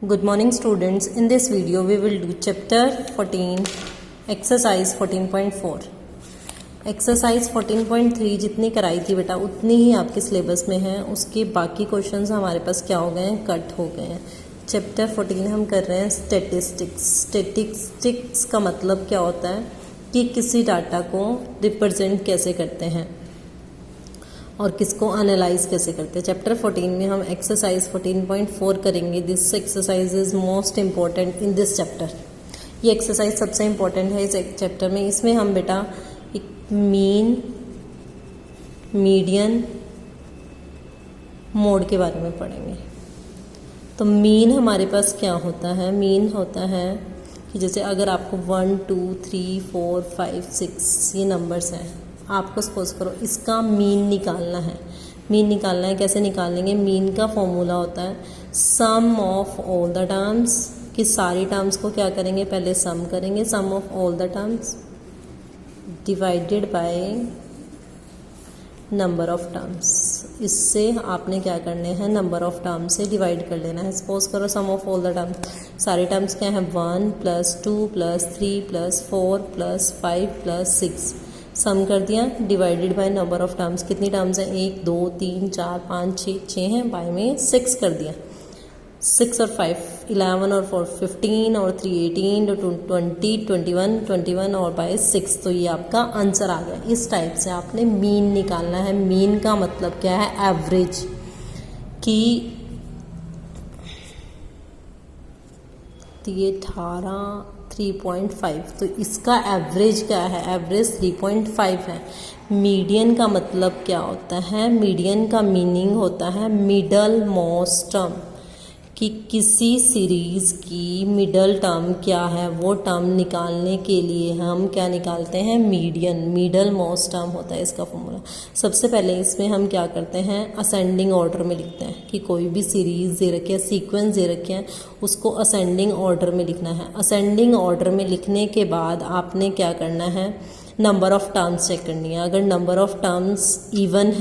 Good morning students. In this video we will do chapter 14 exercise 14.4. Exercise 14.3 जितनी कराई थी बेटा उतनी ही आपके सिलेबस में है। उसके बाकी क्वेश्चंस हमारे पास क्या हो गए हैं, कट हो गए हैं। चैप्टर 14 हम कर रहे हैं स्टैटिस्टिक्स। स्टैटिस्टिक्स का मतलब क्या होता है कि किसी डाटा को रिप्रेजेंट कैसे करते हैं और किसको एनालाइज कैसे करते हैं। चैप्टर 14 में हम एक्सरसाइज 14.4 करेंगे। This exercise is most important in this chapter. ये एक्सरसाइज सबसे इम्पॉर्टेंट है इस चैप्टर में। इसमें हम बेटा एक मीन, मीडियन, मोड के बारे में पढ़ेंगे। तो मीन हमारे पास क्या होता है, मीन होता है कि जैसे अगर आपको 1 2 3 4 5 6 ये नंबर्स हैं, आपको सपोज करो इसका मीन निकालना है। मीन निकालना है, कैसे निकालेंगे? मीन का फॉर्मूला होता है sum of all the terms. कि सारी टर्म्स को क्या करेंगे, पहले सम करेंगे, sum of all the terms divided by number of terms. इससे आपने क्या करने हैं, नंबर ऑफ टर्म्स से डिवाइड कर लेना है। सपोज करो sum of all the terms, सारे टर्म्स क्या है 1 + 2 + 3 + 4 + 5 + 6। सम कर दिया, divided by number of terms. कितनी टर्म्स हैं, 1 2 3 4 5 6 हैं, बाय में 6 कर दिया। 6 और 5 11 और 4 15 और 3 18 और 20 21 और बाय 6। तो ये आपका आंसर आ गया। इस टाइप से आपने मीन निकालना है। मीन का मतलब क्या है, एवरेज। कि ये 18 3.5, तो इसका एवरेज क्या है, एवरेज 3.5 है। मीडियन का मतलब क्या होता है, मीडियन का मीनिंग होता है मिडल मोस्ट टर्म। कि किसी सीरीज़ की मिडल टर्म क्या है, वो टर्म निकालने के लिए हम क्या निकालते हैं, मीडियन, मिडल मोस्ट टर्म होता है इसका फॉर्मूला। सबसे पहले इसमें हम क्या करते हैं, असेंडिंग ऑर्डर में लिखते हैं। कि कोई भी सीरीज़ दे रखी है, सीक्वेंस दे रखे हैं, उसको असेंडिंग ऑर्डर में लिखना है। असेंडिंग ऑर्डर में लिखने के बाद आपने क्या करना है, नंबर ऑफ टर्म्स चेक करनी है। अगर नंबर ऑफ टर्म्स इवन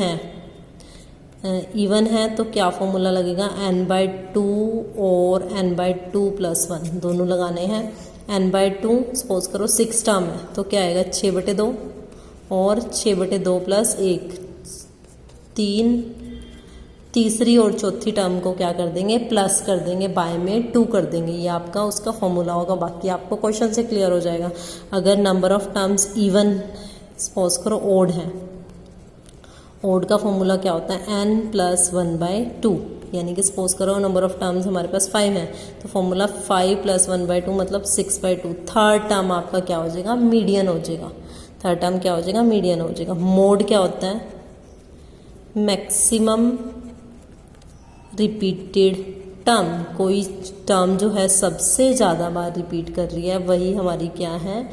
है तो क्या फॉर्मूला लगेगा, n/2 और n/2 + 1 दोनों लगाने हैं। n/2 सपोज करो 6 टर्म है तो क्या आएगा 6/2 और 6/2 + 1 3। तीसरी और चौथी टर्म को क्या कर देंगे, प्लस कर देंगे, बाय में 2 कर देंगे। ये आपका उसका फॉर्मूला होगा। बाकी आपको क्वेश्चन से क्लियर हो जाएगा। अगर number of terms even suppose करो ओड है, ओड का फॉर्मूला क्या होता है, n + 1/2। यानी कि सपोज करो नंबर ऑफ टर्म्स हमारे पास 5 है तो फॉर्मूला 5 + 1/2 मतलब 6/2। थर्ड टर्म आपका क्या हो जाएगा, मीडियन हो जाएगा। थर्ड टर्म क्या हो जाएगा, मीडियन हो जाएगा। मोड क्या होता है, मैक्सिमम रिपीटेड टर्म। कोई टर्म जो है सबसे ज़्यादा बार रिपीट कर रही है वही हमारी क्या है,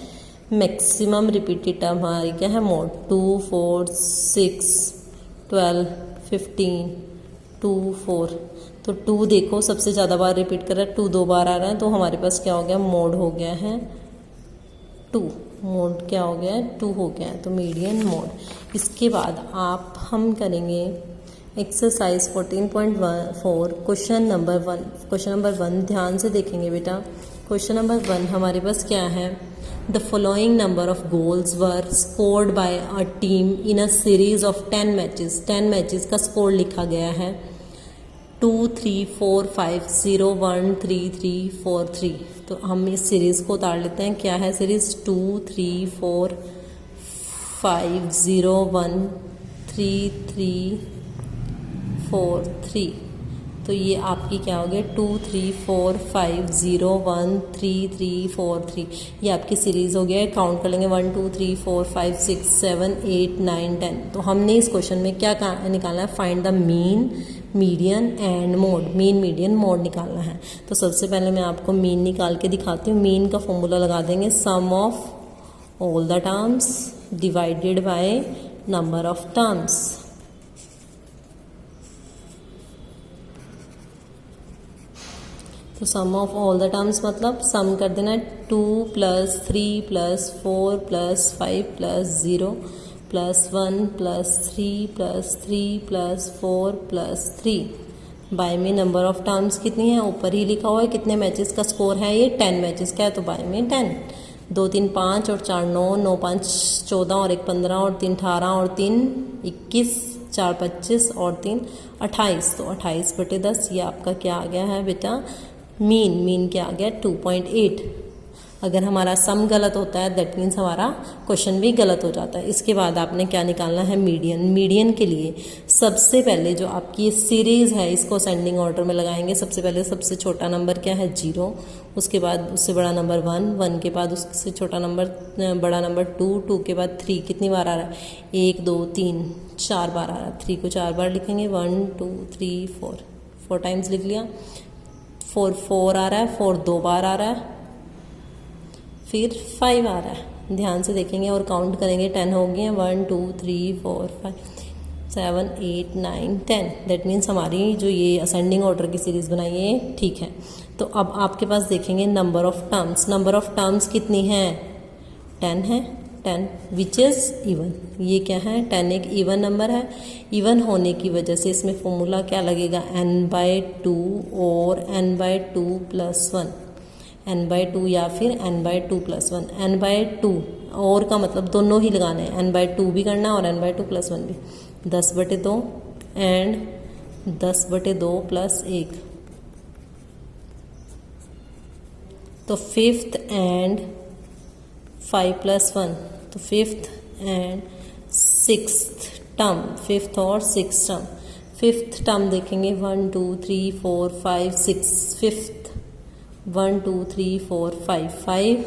मैक्सिमम रिपीटेड टर्म हमारी क्या है, मोड। 2 4 6 12 15 2 4। तो 2 देखो सबसे ज़्यादा बार रिपीट कर रहा है, 2 2 बार आ रहा है तो हमारे पास क्या हो गया, मोड हो गया है 2। मोड क्या हो गया है, 2 हो गया है। तो मीडियन मोड। इसके बाद हम करेंगे exercise 14.4 question number 1। Question number 1 ध्यान से देखेंगे बेटा। क्वेश्चन नंबर 1 हमारे पास क्या है, the following number of goals were scored by a team in a series of 10 matches. 10 matches का स्कोर लिखा गया है 2 3 4 5 0 1 3 3 4 3। तो हम इस सीरीज़ को उतार लेते हैं। क्या है सीरीज़, 2 3 4 5 0 1 3 3 4 3। तो ये आपकी क्या हो गया, 2 3 4 5 0 1 3 3 4 3। ये आपकी सीरीज़ हो गया है। काउंट कर लेंगे 1 2 3 4 5 6 7 8 9 10। तो हमने इस क्वेश्चन में क्या निकालना है, find the mean, median and mode. Mean, median, mode निकालना है। तो सबसे पहले मैं आपको मीन निकाल के दिखाती हूँ। मीन का फॉर्मूला लगा देंगे sum of all the terms divided by number of terms. तो sum of all the terms मतलब सम कर देना 2 + 3 + 4 + 5 + 0 +1 + 3 + 3 + 4 + 3 बाय में नंबर ऑफ टर्म्स कितनी है, ऊपर ही लिखा हुआ है कितने मैचेस का स्कोर है, ये 10 मैचेस का है, तो बाय में 10। 2 3 5 और 4 9, 9 5 14 और 1 15 और 3 18 और 3 21, 4 25 और 3 28, तो 28/10 ये आपका क्या आ गया है बेटा, मीन क्या आ गया 2.8। अगर हमारा सम गलत होता है दैट मीन्स हमारा क्वेश्चन भी गलत हो जाता है। इसके बाद आपने क्या निकालना है, मीडियन। मीडियन के लिए सबसे पहले जो आपकी सीरीज़ है इसको असेंडिंग ऑर्डर में लगाएंगे। सबसे पहले सबसे छोटा नंबर क्या है 0, उसके बाद उससे बड़ा नंबर 1, 1 के बाद उससे छोटा नंबर बड़ा नंबर 2, 2 के बाद 3 कितनी बार आ रहा है 1 2 3 4 बार आ रहा है, 3 को 4 बार लिखेंगे 1 2 3 4 टाइम्स लिख लिया। 4 आ रहा है, 4 2 बार आ रहा है, फिर 5 आ रहा है। ध्यान से देखेंगे और काउंट करेंगे 10 हो गए हैं 1 2 3 4 5 7 8 9 10। दैट मीन्स हमारी जो ये असेंडिंग ऑर्डर की सीरीज़ बनाई है ठीक है। तो अब आपके पास देखेंगे number of terms. Number of terms कितनी है 10 है, 10 विच इज़ इवन। ये क्या है 10 एक इवन नंबर है। इवन होने की वजह से इसमें फॉर्मूला क्या लगेगा n/2 और n/2 + 1, n/2 या फिर n/2 + 1। n/2 और का मतलब दोनों ही लगाने हैं, n/2 भी करना है और n/2 + 1 भी। 10/2 एंड 10/2 + 1, तो 5th एंड 5 + 1, तो 5th and 6th term, 5th और 6th टर्म। 5th टर्म देखेंगे 1 2 3 4 5 6, 5th 1 2 3 4 5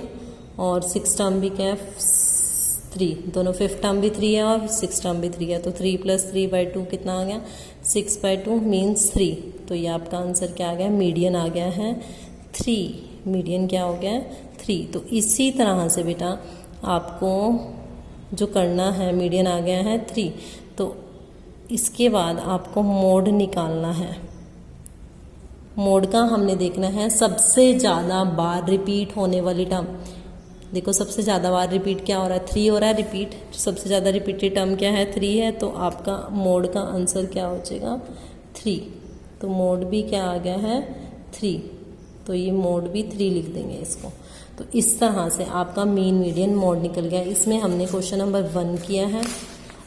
और 6 टर्म भी क्या है 3, दोनों 5th टर्म भी 3 है और 6 टर्म भी 3 है, तो 3 + 3/2 कितना आ गया 6/2 मीन्स 3। तो ये आपका आंसर क्या आ गया, मीडियन आ गया है 3। मीडियन क्या हो गया है 3। तो इसी तरह से बेटा आपको जो करना है, मीडियन आ गया है 3, तो इसके बाद आपको मोड निकालना है। मोड का हमने देखना है सबसे ज़्यादा बार रिपीट होने वाली टर्म। देखो सबसे ज़्यादा बार रिपीट क्या हो रहा है 3 हो रहा है रिपीट, सबसे ज़्यादा रिपीटेड टर्म क्या है 3 है, तो आपका मोड का आंसर क्या हो जाएगा 3। तो मोड भी क्या आ गया है 3, तो ये मोड भी 3 लिख देंगे इसको। तो इस तरह से आपका मीन मीडियन मोड निकल गया। इसमें हमने क्वेश्चन नंबर 1 किया है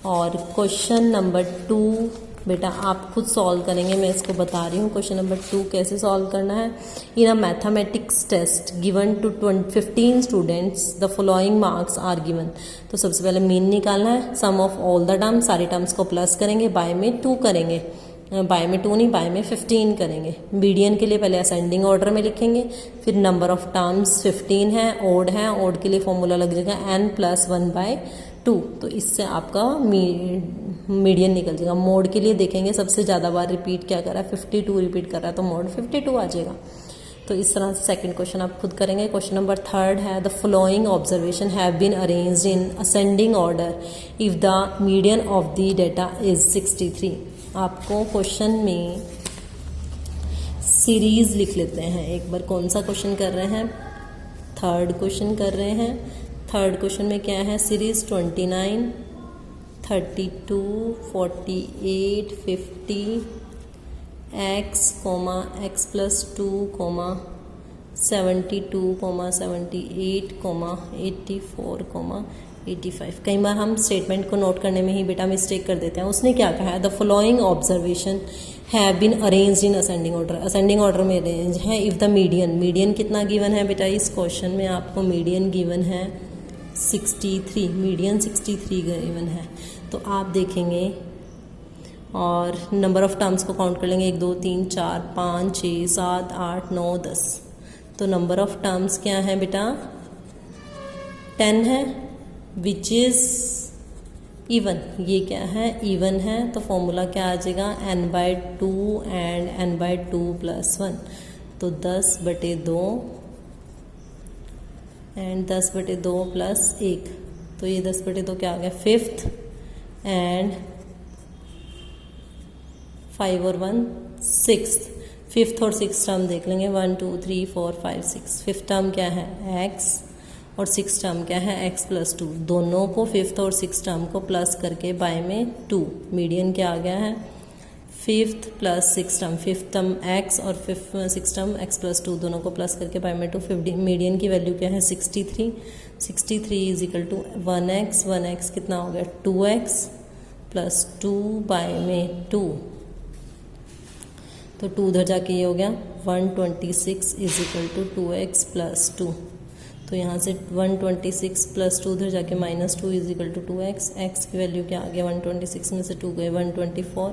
और क्वेश्चन नंबर 2 बेटा आप खुद सॉल्व करेंगे, मैं इसको बता रही हूँ। क्वेश्चन नंबर 2 कैसे सॉल्व करना है। In a mathematics test given to 15 students the following marks are given. तो सबसे पहले मीन निकालना है, sum of all the terms, सारी टर्म्स को प्लस करेंगे, बाय में 2 करेंगे, बाय में 2 नहीं बाय में 15 करेंगे। मीडियन के लिए पहले असेंडिंग ऑर्डर में लिखेंगे, फिर नंबर ऑफ टर्म्स 15 है, ओड के लिए फॉर्मूला लग जाएगा n + 1/2। तो इससे आपका मीडियन निकल जाएगा। मोड के लिए देखेंगे सबसे ज़्यादा बार रिपीट क्या कर रहा है 52 रिपीट कर रहा है, तो मोड 52 आ जाएगा। तो इस तरह से सेकंड क्वेश्चन आप खुद करेंगे। क्वेश्चन नंबर 3 है the following observation have been arranged in ascending order if the median of the data is 63। आपको क्वेश्चन में सीरीज लिख लेते हैं एक बार। कौन सा क्वेश्चन कर रहे हैं, 3rd क्वेश्चन कर रहे हैं। 3rd क्वेश्चन में क्या है सीरीज 29 32 48 50 x, x + 2, 72, 78, 84, 85। कई बार हम स्टेटमेंट को नोट करने में ही बेटा मिस्टेक कर देते हैं। उसने क्या कहा है the following observation have been arranged in ascending order. Ascending order में अरेंज है। इफ़ द मीडियन कितना गिवन है बेटा इस क्वेश्चन में, आपको मीडियन गिवन है 63, मीडियन 63 गिवन है। तो आप देखेंगे और नंबर ऑफ टर्म्स को काउंट कर लेंगे 1 2 3 4 5 6 7 8 9 10। तो नंबर ऑफ टर्म्स क्या है बेटा 10 है विच इज़ इवन। ये क्या है इवन है, तो फॉर्मूला क्या आ जाएगा n/2 एंड n/2 + 1। तो 10/2 एंड 10/2 + 1, तो ये 10/2 क्या आ गया 5th एंड 5 और 1 6th। 5th और 6th टर्म देख लेंगे 1 2 3 4 5 6। 5th टर्म क्या है x और 6th टर्म क्या है x + 2। दोनों को 5th और 6th टर्म को प्लस करके बाय में 2। मीडियन क्या आ गया है fifth plus six term, fifth term x और fifth six term x plus 2 दोनों को प्लस करके बाय में 2, मीडियन की वैल्यू क्या है 63, 63 is equal to 1x, 1x कितना हो गया 2x प्लस 2 बाय में 2, तो 2 उधर जाके ये हो गया 126 is equal to 2x plus 2, तो यहाँ से 126 प्लस 2 उधर जाके -2 is equal to 2x, x की वैल्यू क्या आ गया 126 में से 2 गए 124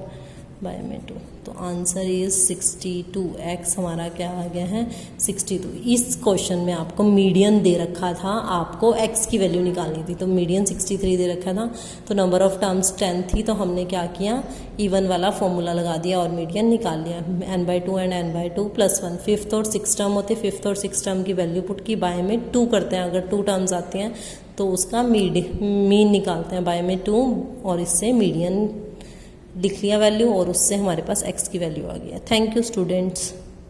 बाय में 2, तो आंसर इज 62, x हमारा क्या आ गया है 62। इस क्वेश्चन में आपको मीडियन दे रखा था, आपको x की वैल्यू निकालनी थी, तो मीडियन 63 दे रखा था, तो नंबर ऑफ टर्म्स 10 थी, तो हमने क्या किया इवन वाला फॉर्मूला लगा दिया और मीडियन निकाल लिया, n/2 and n/2 plus 1। Fifth और सिक्स टर्म होते, फिफ्थ और सिक्स टर्म की वैल्यू पुट की बाय में 2 करते हैं, अगर 2 टर्म्स आती हैं तो उसका मीन निकालते हैं बाय में 2 और इससे मीडियन लिख लिया वैल्यू और उससे हमारे पास x की वैल्यू आ गई है। Thank you students.